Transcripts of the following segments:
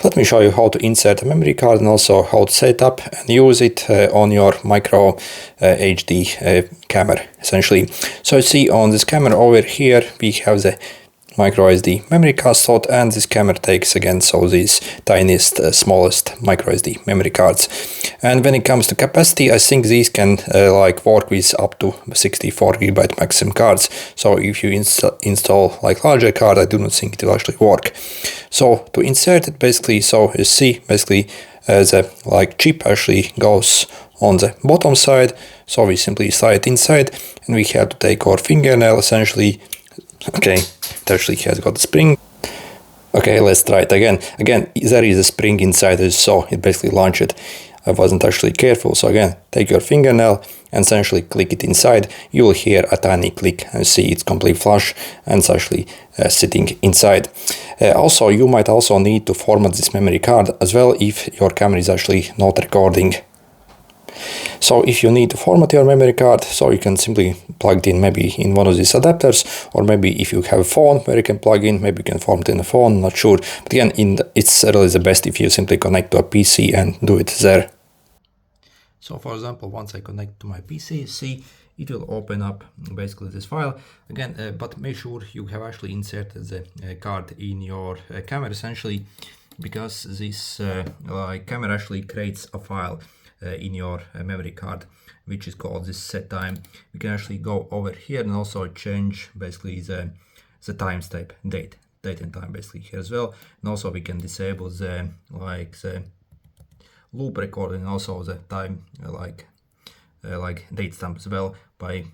Let me show you how to insert a memory card and also how to set up and use it on your micro HD camera essentially. So you see on this camera over here we have the micro SD memory card slot, and this camera takes again so these tiniest smallest micro SD memory cards. And when it comes to capacity, I think these can like work with up to 64 GB maximum cards. So if you install like larger card, I do not think it will actually work. So to insert it basically, so you see basically the like chip actually goes on the bottom side. So we simply slide it inside and we have to take our fingernail essentially. Okay, it actually has got a spring. Okay, let's try it again. Again, there is a spring inside, as you saw, it basically launched it. I wasn't actually careful. So again, take your fingernail and essentially click it inside. You will hear a tiny click and see it's completely flush and it's actually sitting inside. Also, you might also need to format this memory card as well if your camera is actually not recording. So if you need to format your memory card, so you can simply plug it in maybe in one of these adapters, or maybe if you have a phone where you can plug in, maybe you can format in a phone, not sure. But again, it's really the best if you simply connect to a PC and do it there. So for example, once I connect to my PC, see, it will open up basically this file again, but make sure you have actually inserted the card in your camera essentially, because this like camera actually creates a file in your memory card, which is called this set time. We can actually go over here and also change basically the timestamp, date and time basically here as well. And also we can disable the loop recording and also the time like date stamp as well. By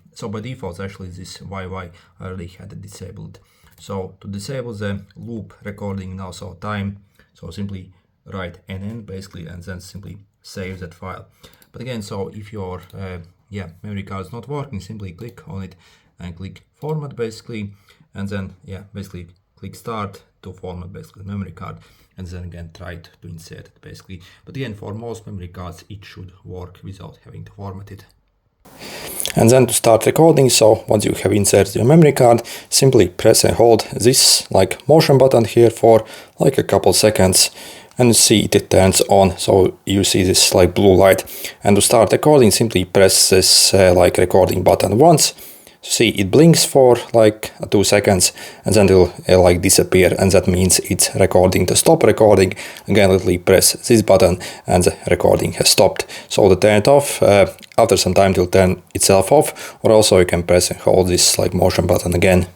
default actually this YY I already had it disabled. So to disable the loop recording and also time, so simply write NN basically and then simply save that file. But again, so if your memory card is not working, simply click on it and click format basically, and then basically click start to format basically the memory card, and then again try to insert it basically. But again, for most memory cards it should work without having to format it. And then to start recording, so once you have inserted your memory card, simply press and hold this like motion button here for like a couple seconds, and you see it turns on, so you see this like blue light. And to start recording, simply press this like recording button once. See, it blinks for like 2 seconds and then it will like disappear, and that means it's recording. To stop recording, again literally press this button and the recording has stopped. So to turn it off, after some time it will turn itself off, or also you can press and hold this like motion button again.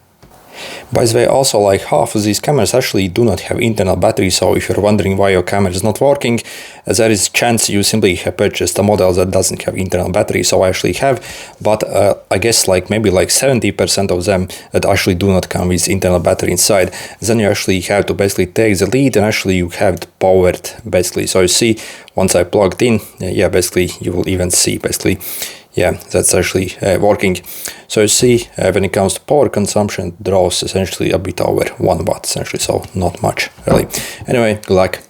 By the way, also like half of these cameras actually do not have internal battery, so if you're wondering why your camera is not working, there is a chance you simply have purchased a model that doesn't have internal battery. So I actually have, but I guess like maybe like 70% of them that actually do not come with internal battery inside. Then you actually have to basically take the lead and actually you have it powered basically. So you see, once I plugged in, basically you will even see basically that's actually working. So you see, when it comes to power consumption, it draws essentially a bit over 1 watt essentially, so not much really. Anyway, good luck.